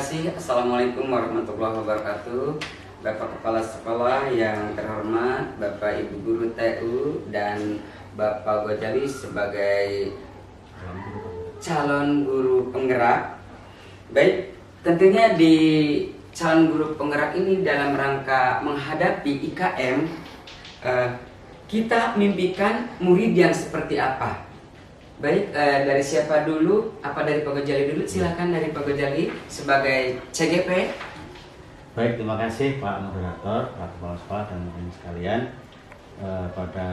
kasih. Assalamualaikum warahmatullahi wabarakatuh. Bapak Kepala Sekolah yang terhormat, Bapak Ibu Guru TU, dan Bapak Gojali sebagai calon guru penggerak. Baik, tentunya di calon guru penggerak ini dalam rangka menghadapi IKM, kita mimpikan murid yang seperti apa. Baik, dari siapa dulu? Apa dari Pak Gojali dulu? Silakan dari Pak Gojali sebagai CGP. Baik, terima kasih Pak Moderator, Pak Kepala Sekolah dan teman-teman sekalian. Pada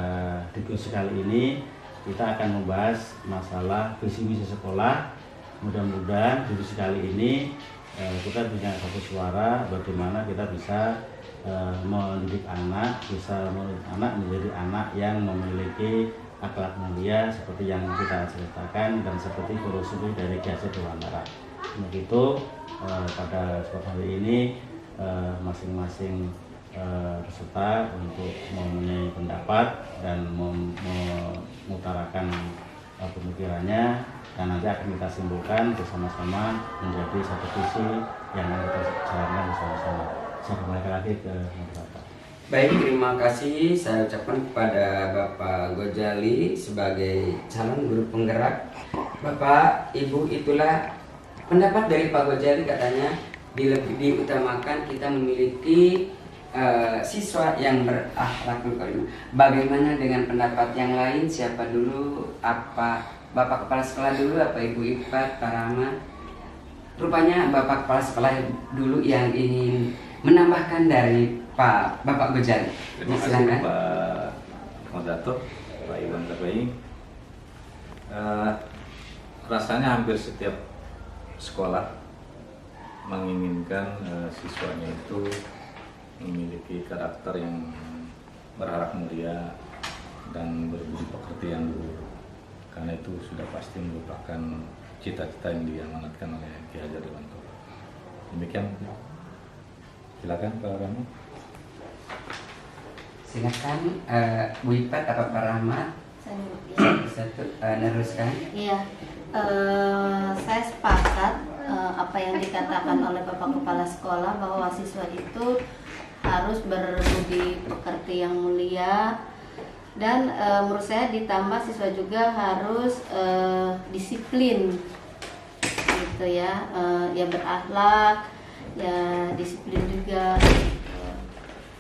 diskusi kali ini kita akan membahas masalah visi misi sekolah. Mudah-mudahan diskusi kali ini kita punya satu suara bagaimana kita bisa mendidik anak, bisa mendidik anak menjadi anak yang memiliki akhlak mulia seperti yang kita ceritakan dan seperti filosofi dari Ki Hajar Dewantara. Begitu pada kesempatan hari ini masing-masing peserta untuk mempunyai pendapat dan mengutarakan pemikirannya, dan nanti akan kita simpulkan bersama-sama menjadi satu visi yang akan kita jalankan bersama-sama. Saya kembali lagi ke moderator. Baik, terima kasih saya ucapkan kepada Bapak Gojali sebagai calon guru penggerak. Bapak, Ibu, itulah pendapat dari Pak Gojali, katanya diutamakan kita memiliki siswa yang berakhlakul karimah. Bagaimana dengan pendapat yang lain? Siapa dulu? Apa Bapak Kepala Sekolah dulu? Apa Ibu Ifat, Pak Rahmat? Rupanya Bapak Kepala Sekolah dulu yang ingin menambahkan dari Bapak Gojali. Terima kasih Pak Moderator, Pak Iwan Terbaik. Rasanya hampir setiap sekolah menginginkan siswanya itu memiliki karakter yang berharap mulia dan berbudi pekerti yang luhur, karena itu sudah pasti merupakan cita-cita yang diamanatkan oleh Ki Hajar Dewantara. Demikian, silakan Pak Rama. Silakan Bu Ifat atau Pak Rahmat. Bisa meneruskan. Iya, saya sepakat apa yang dikatakan oleh Bapak Kepala Sekolah bahwa siswa itu harus berbudi pekerti yang mulia, dan menurut saya ditambah siswa juga harus disiplin, gitu ya, ya berakhlak, ya disiplin juga.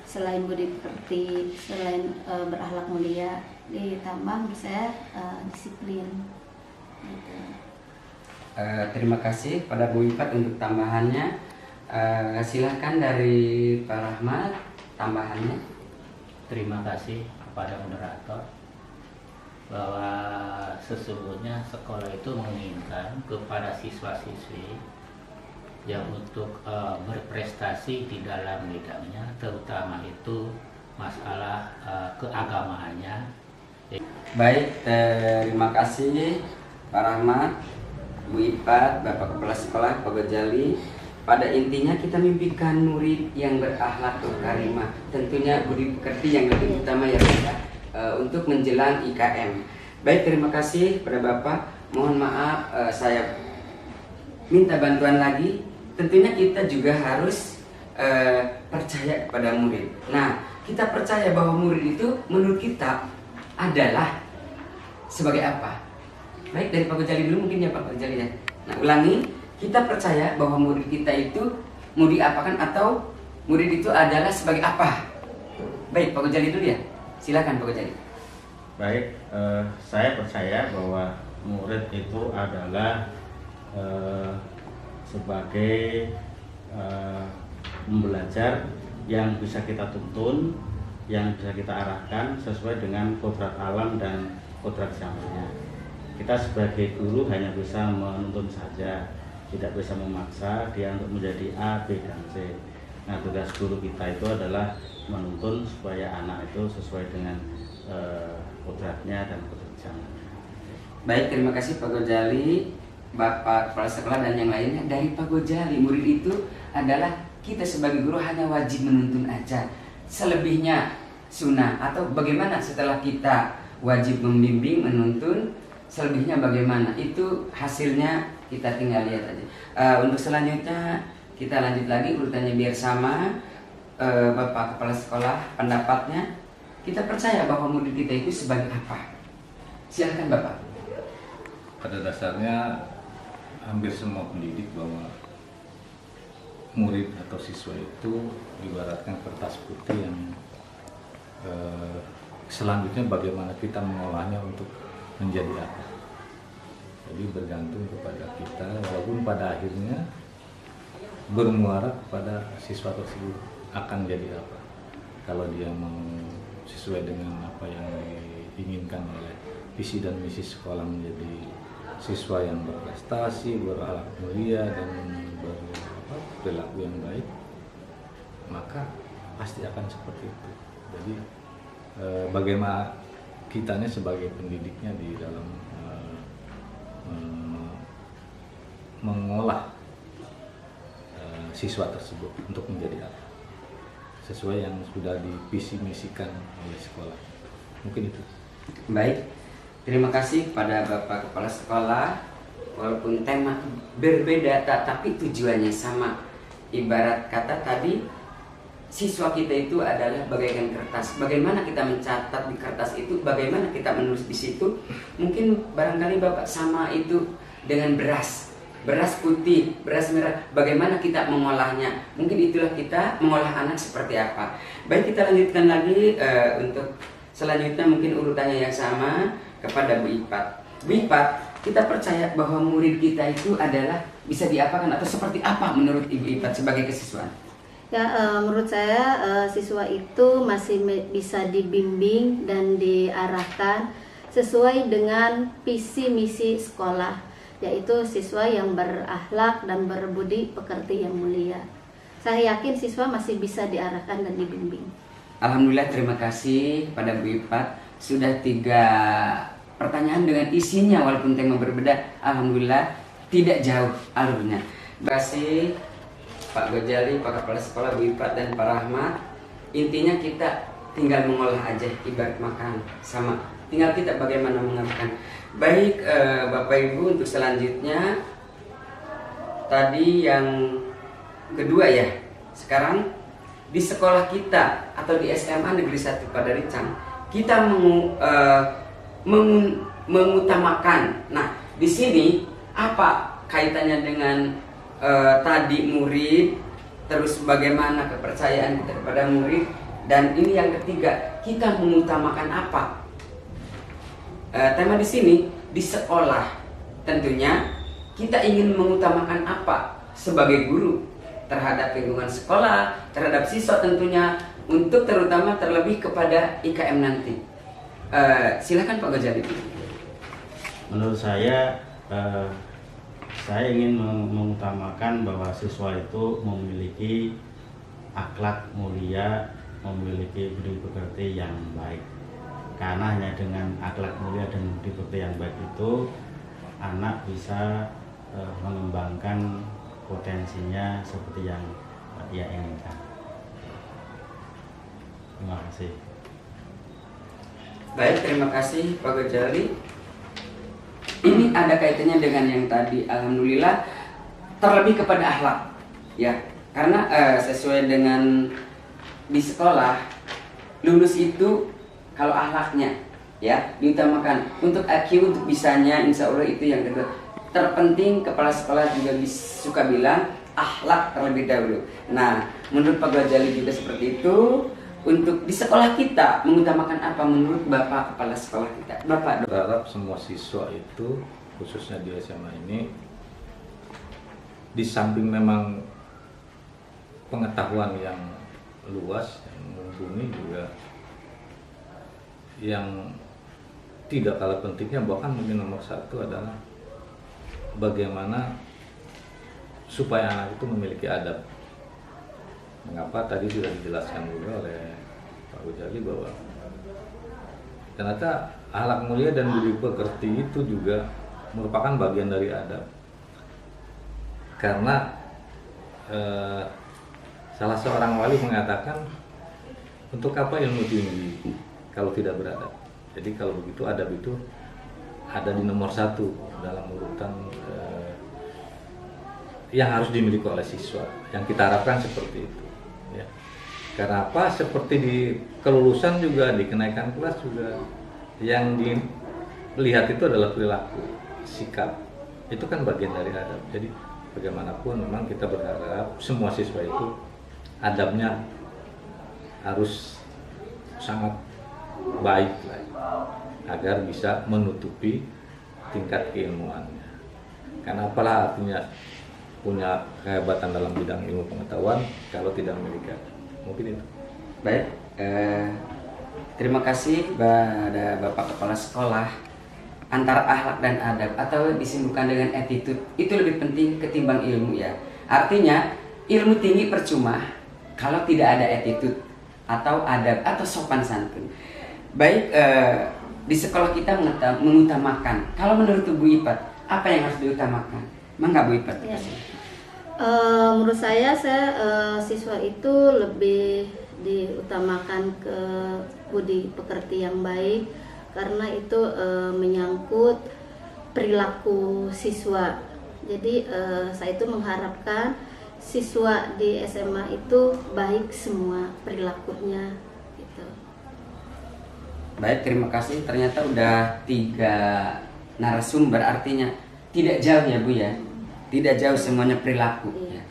Selain budi pekerti, selain berakhlak mulia, ditambah menurut saya disiplin. Gitu. Terima kasih pada Bu Ifat untuk tambahannya. Silahkan dari Pak Rahmat tambahannya. Terima kasih kepada moderator bahwa sesungguhnya sekolah itu menginginkan kepada siswa-siswi yang untuk berprestasi di dalam bidangnya, terutama itu masalah keagamaannya. Baik, terima kasih Pak Rahmat, Bu Ifat, Bapak Kepala Sekolah, Pak Gojali. Pada intinya kita mimpikan murid yang berakhlakul karimah, tentunya budi pekerti yang lebih utama ya Pak, untuk menjelang IKM. Baik, terima kasih pada Bapak. Mohon maaf, saya minta bantuan lagi. Tentunya kita juga harus percaya kepada murid. Nah, kita percaya bahwa murid itu menurut kita adalah sebagai apa? Baik, dari Pak Gojali dulu mungkin ya Pak Gojali ya. Nah, ulangi, kita percaya bahwa murid kita itu mau diapakan atau murid itu adalah sebagai apa? Baik, Pak Gojali dulu ya. Silakan Pak Gojali. Baik, saya percaya bahwa murid itu adalah sebagai pembelajar yang bisa kita tuntun, yang bisa kita arahkan sesuai dengan kodrat alam dan kodrat zamannya. Kita sebagai guru hanya bisa menuntun saja, tidak bisa memaksa dia untuk menjadi A, B, dan C. Nah, tugas guru kita itu adalah menuntun supaya anak itu sesuai dengan kodratnya dan kodrat zamannya. Baik, terima kasih Pak Gojali, Bapak Kepala Sekolah dan yang lainnya. Dari Pak Gojali, murid itu adalah kita sebagai guru hanya wajib menuntun aja. Selebihnya sunnah, atau bagaimana setelah kita wajib membimbing, menuntun, selebihnya bagaimana? Itu hasilnya kita tinggal lihat aja. Untuk selanjutnya kita lanjut lagi urutannya biar sama. Bapak Kepala Sekolah, pendapatnya, kita percaya bahwa murid kita itu sebagai apa? Silahkan Bapak. Pada dasarnya hampir semua pendidik bahwa murid atau siswa itu ibaratkan kertas putih yang selanjutnya bagaimana kita mengolahnya untuk menjadi apa. Jadi bergantung kepada kita, walaupun pada akhirnya bermuara kepada siswa tersebut akan jadi apa. Kalau dia mau sesuai dengan apa yang diinginkan oleh visi dan misi sekolah, menjadi siswa yang berprestasi, berakhlak mulia dan berperilaku yang baik, maka pasti akan seperti itu. Jadi bagaimana kitanya sebagai pendidiknya di dalam mengolah siswa tersebut untuk menjadi apa, sesuai yang sudah divisi misikan oleh sekolah. Mungkin itu. Baik, terima kasih pada Bapak Kepala Sekolah. Walaupun tema berbeda tapi tujuannya sama. Ibarat kata tadi, siswa kita itu adalah bagaikan kertas. Bagaimana kita mencatat di kertas itu, bagaimana kita menulis di situ. Mungkin barangkali Bapak sama itu dengan beras putih, beras merah, bagaimana kita mengolahnya. Mungkin itulah kita mengolah anak seperti apa. Baik, kita lanjutkan lagi untuk selanjutnya, mungkin urutannya yang sama kepada Bu Ipat. Bu Ipat, kita percaya bahwa murid kita itu adalah bisa diapakan atau seperti apa menurut Ibu Ipat sebagai kesiswaan? Ya, menurut saya siswa itu masih bisa dibimbing dan diarahkan sesuai dengan visi misi sekolah, yaitu siswa yang berakhlak dan berbudi pekerti yang mulia. Saya yakin siswa masih bisa diarahkan dan dibimbing. Alhamdulillah, terima kasih pada Bu Ipat. Sudah 3 pertanyaan dengan isinya walaupun tema berbeda. Alhamdulillah tidak jauh alurnya. Terima kasih Pak Gojali, Pak Kepala Sekolah, Bu Ipat dan Pak Rahmat. Intinya kita tinggal mengolah aja, ibarat makan sama. Tinggal kita bagaimana mengamalkan. Baik, Bapak Ibu, untuk selanjutnya tadi yang kedua ya. Sekarang di sekolah kita atau di SMA Negeri 1 Padaricang, kita mengutamakan. Nah, di sini apa kaitannya dengan tadi murid, terus bagaimana kepercayaan kita kepada murid, dan ini yang ketiga, kita mengutamakan apa? Tema di sini di sekolah, tentunya kita ingin mengutamakan apa sebagai guru terhadap lingkungan sekolah, terhadap siswa tentunya, untuk terutama terlebih kepada IKM nanti. Silakan Pak Gojali. Menurut saya ingin mengutamakan bahwa siswa itu memiliki akhlak mulia, memiliki budi pekerti yang baik. Karena hanya dengan akhlak mulia dan budi pekerti yang baik itu, anak bisa mengembangkan potensinya seperti yang dia inginkan. Terima kasih. Baik, terima kasih Pak Gojali. Ini ada kaitannya dengan yang tadi. Alhamdulillah, terlebih kepada akhlak, ya. Karena sesuai dengan di sekolah, lulus itu kalau akhlaknya ya diutamakan. Untuk IQ, untuk bisanya, insya Allah itu yang kedua. Terpenting, kepala sekolah juga suka bilang akhlak terlebih dahulu. Nah, menurut Pak Gojali juga seperti itu. Untuk di sekolah kita mengutamakan apa menurut Bapak Kepala Sekolah kita? Bapak Berharap semua siswa itu, khususnya di SMA ini, di samping memang pengetahuan yang luas, yang mumpuni, juga yang tidak kalah pentingnya, bahkan mungkin nomor 1 adalah bagaimana supaya anak itu memiliki adab. Mengapa tadi sudah dijelaskan juga oleh Pak Gojali bahwa ternyata akhlak mulia dan budi pekerti itu juga merupakan bagian dari adab. Karena salah seorang wali mengatakan, untuk apa ilmu tinggi kalau tidak beradab? Jadi kalau begitu, adab itu ada di nomor 1 dalam urutan yang harus dimiliki oleh siswa. Yang kita harapkan seperti itu. Ya. Karena apa? Seperti di kelulusan juga, di kenaikan kelas juga, yang dilihat itu adalah perilaku, sikap. Itu kan bagian dari adab. Jadi bagaimanapun memang kita berharap semua siswa itu adabnya harus sangat baik lah, agar bisa menutupi tingkat keilmuannya. Karena apalah artinya punya kehebatan dalam bidang ilmu pengetahuan kalau tidak memiliki adab. Mungkin itu. Baik, terima kasih pada Bapak Kepala Sekolah. Antara akhlak dan adab atau disimpulkan dengan attitude itu lebih penting ketimbang ilmu ya. Artinya ilmu tinggi percuma kalau tidak ada attitude atau adab atau sopan santun. Baik, di sekolah kita mengutamakan. Kalau menurut Bu Ipat, apa yang harus diutamakan? Mangga Bu Ipat. Ya. Menurut saya siswa itu lebih diutamakan ke budi pekerti yang baik, karena itu menyangkut perilaku siswa. Jadi saya itu mengharapkan siswa di SMA itu baik semua perilakunya gitu. Baik, terima kasih. Ternyata udah 3 narasumber, artinya tidak jauh ya Bu ya. Tidak jauh, semuanya perilaku. Iya.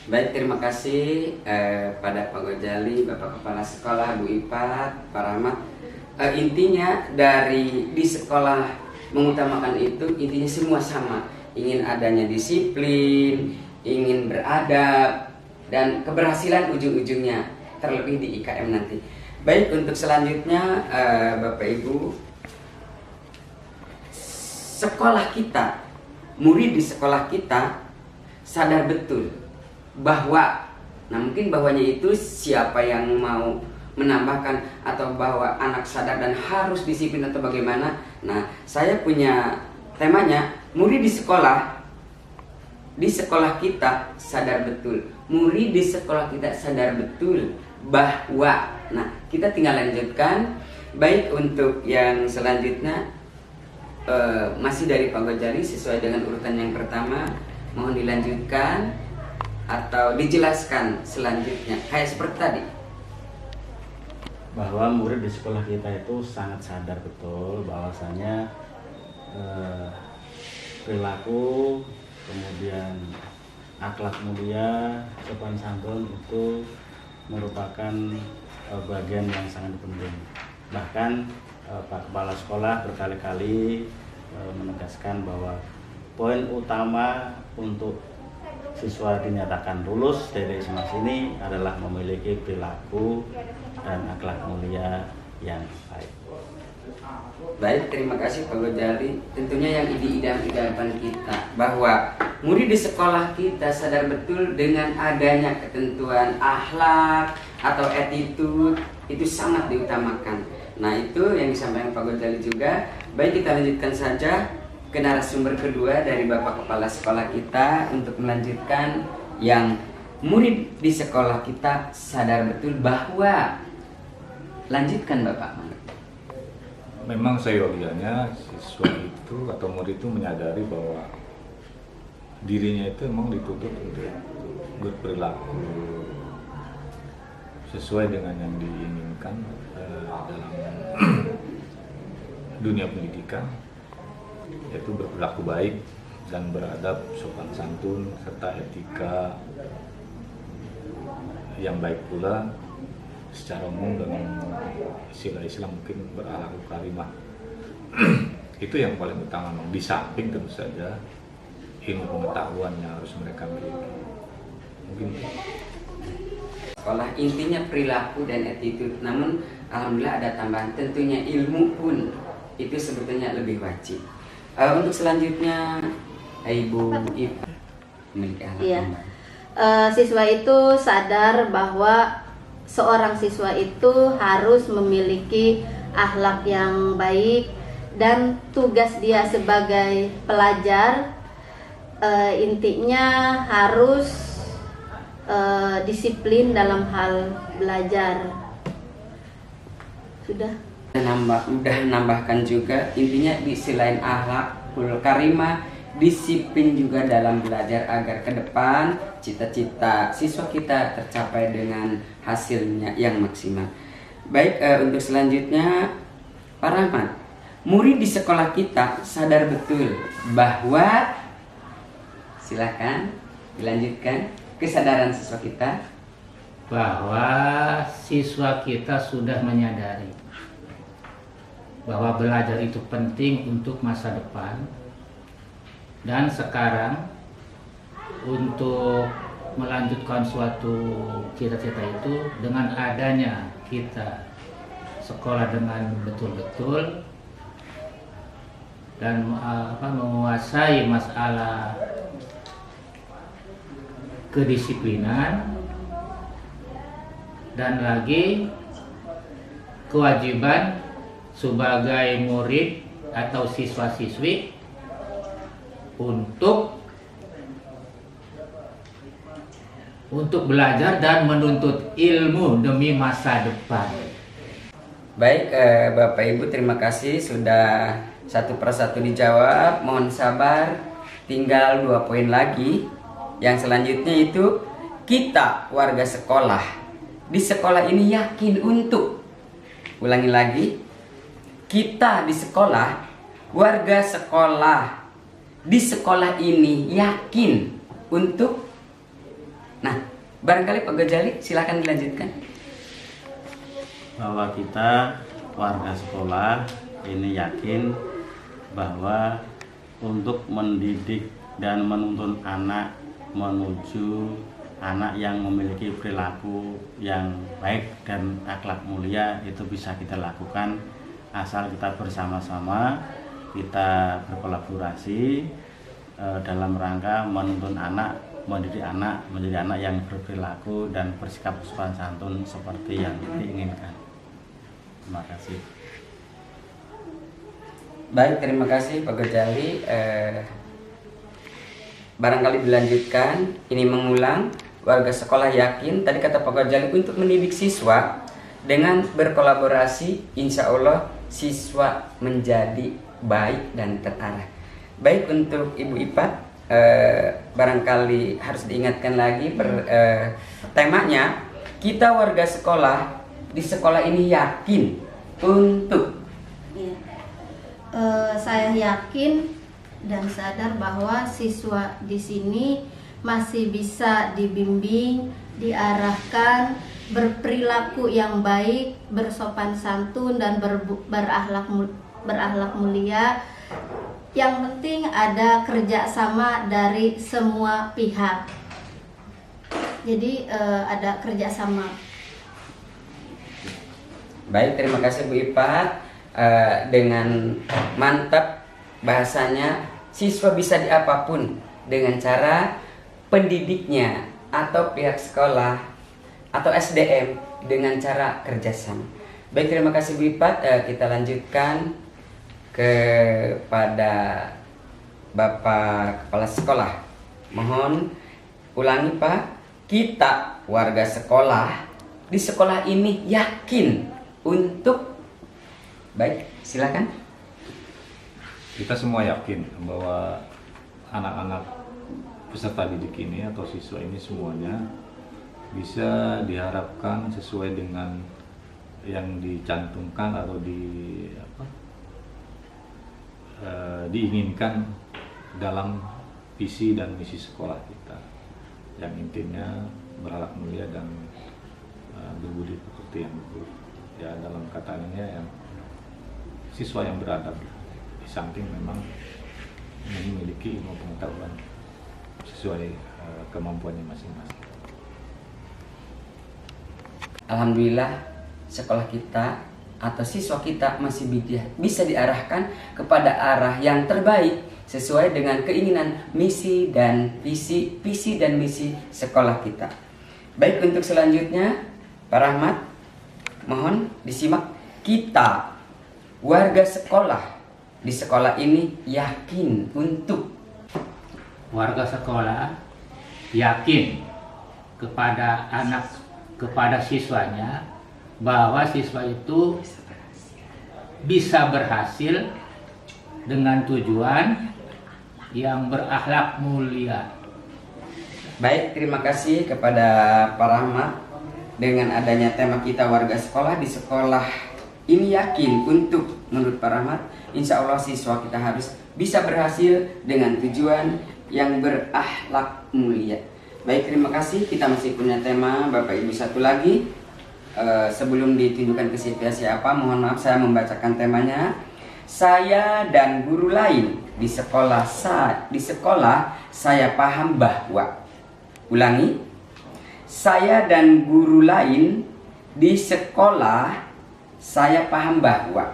Baik, terima kasih pada Pak Gojali, Bapak Kepala Sekolah, Bu Ipat, Pak Rahmat. Intinya dari di sekolah mengutamakan itu, intinya semua sama, ingin adanya disiplin, ingin beradab, dan keberhasilan ujung-ujungnya terlebih di IKM nanti. Baik, untuk selanjutnya Bapak Ibu, sekolah kita, murid di sekolah kita sadar betul bahwa, nah mungkin bahwanya itu siapa yang mau menambahkan atau bahwa anak sadar dan harus disiplin atau bagaimana. Nah, saya punya temanya, murid di sekolah kita sadar betul. Murid di sekolah kita sadar betul bahwa, nah kita tinggal lanjutkan. Baik, untuk yang selanjutnya masih dari Pak Gojali sesuai dengan urutan yang pertama, mohon dilanjutkan atau dijelaskan selanjutnya kayak seperti tadi. Bahwa murid di sekolah kita itu sangat sadar betul bahwasanya perilaku, kemudian akhlak mulia, sopan santun itu merupakan bagian yang sangat penting. Bahkan Pak Kepala Sekolah berkali-kali menegaskan bahwa poin utama untuk siswa dinyatakan lulus dari SMA ini adalah memiliki perilaku dan akhlak mulia yang baik. Baik, terima kasih Pak Gojali. Tentunya yang idam-idamkan kita bahwa murid di sekolah kita sadar betul dengan adanya ketentuan akhlak atau attitude itu sangat diutamakan. Nah, itu yang disampaikan Pak Gojali juga. Baik, kita lanjutkan saja ke narasumber kedua dari Bapak Kepala Sekolah kita untuk melanjutkan yang murid di sekolah kita sadar betul bahwa. Lanjutkan Bapak. Memang seyogianya siswa itu atau murid itu menyadari bahwa dirinya itu memang dituntut untuk berperilaku sesuai dengan yang diinginkan dalam dunia pendidikan, yaitu berperilaku baik dan beradab, sopan santun, serta etika yang baik pula. Secara umum dengan istilah Islam mungkin berakhlak karimah. Itu yang paling utama. Di samping tentu saja ilmu pengetahuan yang harus mereka miliki. Mungkin sekolah intinya perilaku dan attitude. Namun alhamdulillah ada tambahan, tentunya ilmu pun itu sebetulnya lebih wajib. Untuk selanjutnya Ibu Ipa memiliki akhlak yang baik. Siswa itu sadar bahwa seorang siswa itu harus memiliki akhlak yang baik, dan tugas dia sebagai pelajar intinya harus disiplin dalam hal belajar. Sudah nambahkan juga intinya di selain akhlakul karimah disiplin juga dalam belajar agar ke depan cita-cita siswa kita tercapai dengan hasilnya yang maksimal. Baik, untuk selanjutnya Pak Rahmat, murid di sekolah kita sadar betul bahwa, silakan dilanjutkan kesadaran siswa kita, bahwa siswa kita sudah menyadari bahwa belajar itu penting untuk masa depan, dan sekarang untuk melanjutkan suatu cita-cita itu dengan adanya kita sekolah dengan betul-betul dan menguasai masalah kedisiplinan, dan lagi kewajiban sebagai murid atau siswa-siswi untuk belajar dan menuntut ilmu demi masa depan. Baik, Bapak Ibu, terima kasih sudah satu persatu dijawab. Mohon sabar, tinggal 2 poin lagi. Yang selanjutnya itu, kita warga sekolah di sekolah ini yakin untuk, ulangi lagi, kita di sekolah, warga sekolah di sekolah ini yakin untuk. Nah, barangkali Pak Gojali silakan dilanjutkan. Bahwa kita warga sekolah ini yakin bahwa untuk mendidik dan menuntun anak menuju anak yang memiliki perilaku yang baik dan akhlak mulia itu bisa kita lakukan asal kita bersama-sama, kita berkolaborasi dalam rangka menuntun anak, mendidik anak menjadi anak yang berperilaku dan bersikap sopan santun seperti yang diinginkan. Terima kasih. Baik, terima kasih Pak Gojali. Barangkali dilanjutkan, ini mengulang, warga sekolah yakin, tadi kata Pak Gojali, untuk mendidik siswa dengan berkolaborasi, insya Allah siswa menjadi baik dan terarah. Baik, untuk Ibu Ipat, barangkali harus diingatkan lagi temanya, kita warga sekolah di sekolah ini yakin untuk. Ya. Saya yakin dan sadar bahwa siswa di sini masih bisa dibimbing, diarahkan, berperilaku yang baik, bersopan santun dan berakhlak mulia. Yang penting ada kerjasama dari semua pihak. Jadi ada kerjasama. Baik, terima kasih Bu Ipat. Dengan mantap bahasanya, siswa bisa di apapun dengan cara pendidiknya atau pihak sekolah atau SDM dengan cara kerjasama. Baik, terima kasih Bu Ipat. Kita lanjutkan kepada Bapak Kepala Sekolah. Mohon ulangi Pak. Kita warga sekolah di sekolah ini yakin untuk. Baik, silakan. Kita semua yakin bahwa anak-anak peserta didik ini atau siswa ini semuanya bisa diharapkan sesuai dengan yang dicantumkan atau diinginkan dalam visi dan misi sekolah kita, yang intinya berakhlak mulia dan berbudi pekerti yang luhur. Ya, dalam katanya yang siswa yang beradab, di samping memang memiliki ilmu pengetahuan sesuai kemampuannya masing-masing. Alhamdulillah, sekolah kita atau siswa kita masih bisa diarahkan kepada arah yang terbaik sesuai dengan keinginan visi dan misi sekolah kita. Baik, untuk selanjutnya Pak Rahmat, mohon disimak. Kita warga sekolah di sekolah ini yakin untuk. Warga sekolah yakin kepada siswanya bahwa siswa itu bisa berhasil dengan tujuan yang berakhlak mulia. Baik, terima kasih kepada Pak Rahmat. Dengan adanya tema kita warga sekolah di sekolah ini, yakin untuk menurut Pak Rahmat, insya Allah siswa kita harus bisa berhasil dengan tujuan yang berakhlak mulia. Baik, terima kasih. Kita masih punya tema Bapak Ibu satu lagi. Sebelum ditunjukkan ke siapa, mohon maaf saya membacakan temanya. Saya dan guru lain di sekolah saya paham bahwa, ulangi, saya dan guru lain di sekolah saya paham bahwa.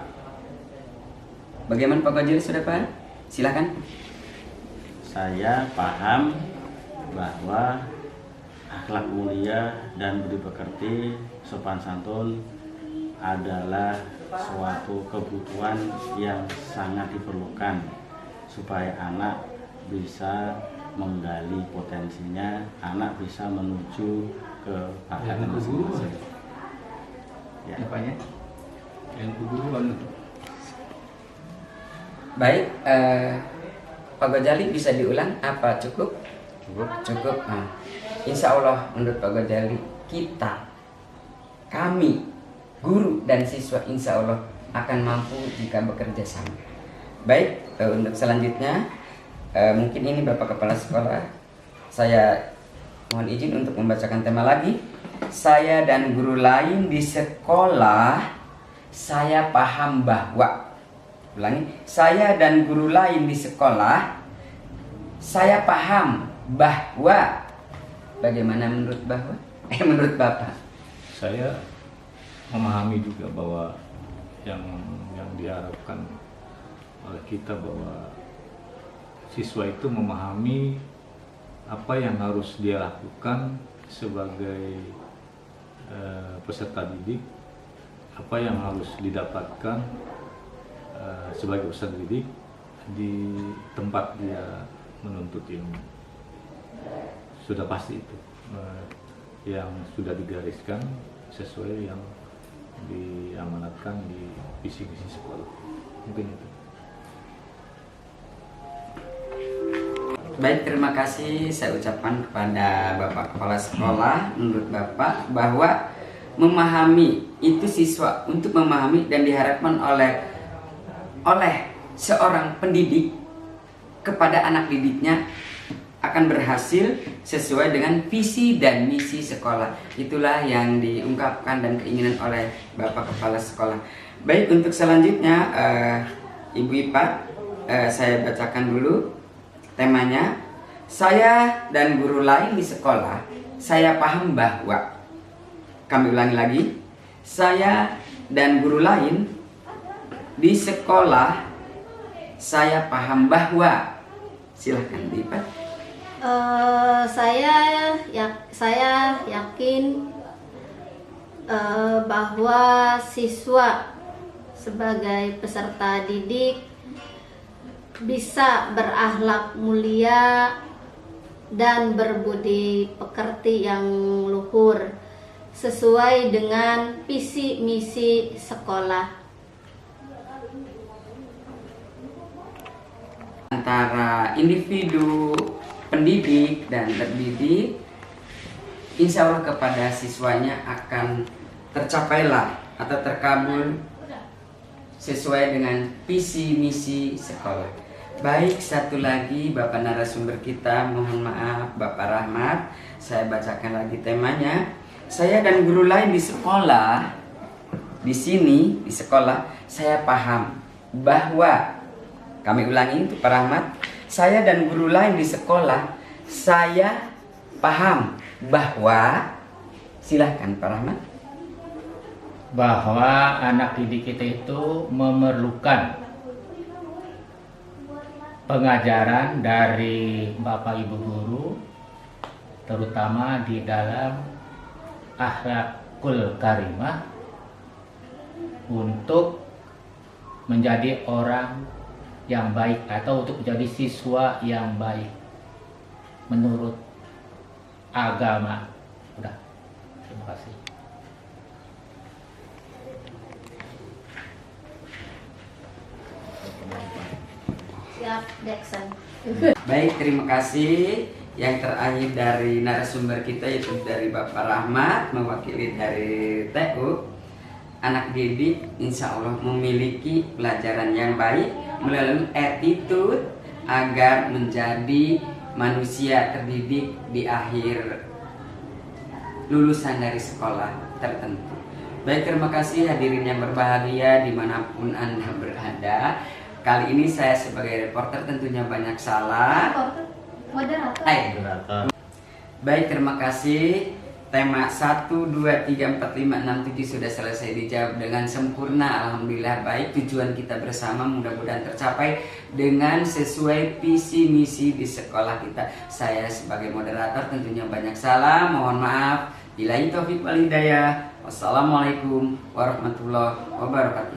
Bagaimana Pak Gojali, sudah paham? Silakan. Saya paham bahwa akhlak mulia dan budi pekerti, sopan santun adalah suatu kebutuhan yang sangat diperlukan supaya anak bisa menggali potensinya, anak bisa menuju ke bakat masing-masing. Ya. Apanya? Yang keguruan. Baik, Pak Gojali bisa diulang apa cukup? Cukup. Nah, insya Allah menurut Pak Gojali, kami, guru dan siswa insya Allah akan mampu jika bekerja sama. Baik, untuk selanjutnya mungkin ini Bapak Kepala Sekolah, saya mohon izin untuk membacakan tema lagi. Saya dan guru lain di sekolah saya paham bahwa. Ulangi, saya dan guru lain di sekolah saya paham bahwa. Bagaimana menurut bahwa? Menurut Bapak? Saya memahami juga bahwa yang diharapkan oleh kita bahwa siswa itu memahami apa yang harus dia lakukan sebagai peserta didik, apa yang harus didapatkan sebagai peserta didik di tempat dia menuntut ilmu. Sudah pasti itu yang sudah digariskan sesuai yang diamanatkan di visi-misi sekolah. Mungkin itu. Baik, terima kasih saya ucapkan kepada Bapak Kepala Sekolah. Menurut Bapak bahwa memahami itu siswa untuk memahami dan diharapkan oleh seorang pendidik kepada anak didiknya akan berhasil sesuai dengan visi dan misi sekolah. Itulah yang diungkapkan dan keinginan oleh Bapak Kepala Sekolah. Baik, untuk selanjutnya Ibu Ipa, saya bacakan dulu temanya. Saya dan guru lain di sekolah saya paham bahwa. Kami ulangi lagi. Saya dan guru lain di sekolah saya paham bahwa. Silahkan Ibu Ipa. Saya yakin bahwa siswa sebagai peserta didik bisa berakhlak mulia dan berbudi pekerti yang luhur sesuai dengan visi misi sekolah. Antara individu pendidik dan terdidik, insya Allah kepada siswanya akan tercapailah atau terkabul sesuai dengan visi misi sekolah. Baik, satu lagi Bapak narasumber kita, mohon maaf Bapak Rahmat, saya bacakan lagi temanya. Saya dan guru lain di sekolah, di sini di sekolah saya paham bahwa. Kami ulangi untuk Pak Rahmat. Saya dan guru lain di sekolah saya paham bahwa. Silahkan Pak Rahmat. Bahwa anak didik kita itu memerlukan pengajaran dari Bapak Ibu guru, terutama di dalam akhlakul karimah, untuk menjadi orang yang baik atau untuk menjadi siswa yang baik menurut agama. Udah, terima kasih. Siap, Dexon. Baik, terima kasih. Yang terakhir dari narasumber kita yaitu dari Bapak Rahmat mewakili dari TU. Anak didik insya Allah memiliki pelajaran yang baik melalui attitude agar menjadi manusia terdidik di akhir lulusan dari sekolah tertentu. Baik, terima kasih hadirin yang berbahagia dimanapun Anda berada. Kali ini saya sebagai reporter tentunya banyak salah. Moderator. Moderator. Baik, terima kasih. Tema 1, 2, 3, 4, 5, 6, 7 sudah selesai dijawab dengan sempurna. Alhamdulillah baik, tujuan kita bersama mudah-mudahan tercapai dengan sesuai visi misi di sekolah kita. Saya sebagai moderator tentunya banyak salah, mohon maaf. Billahi taufiq wal hidayah. Wassalamualaikum warahmatullahi wabarakatuh.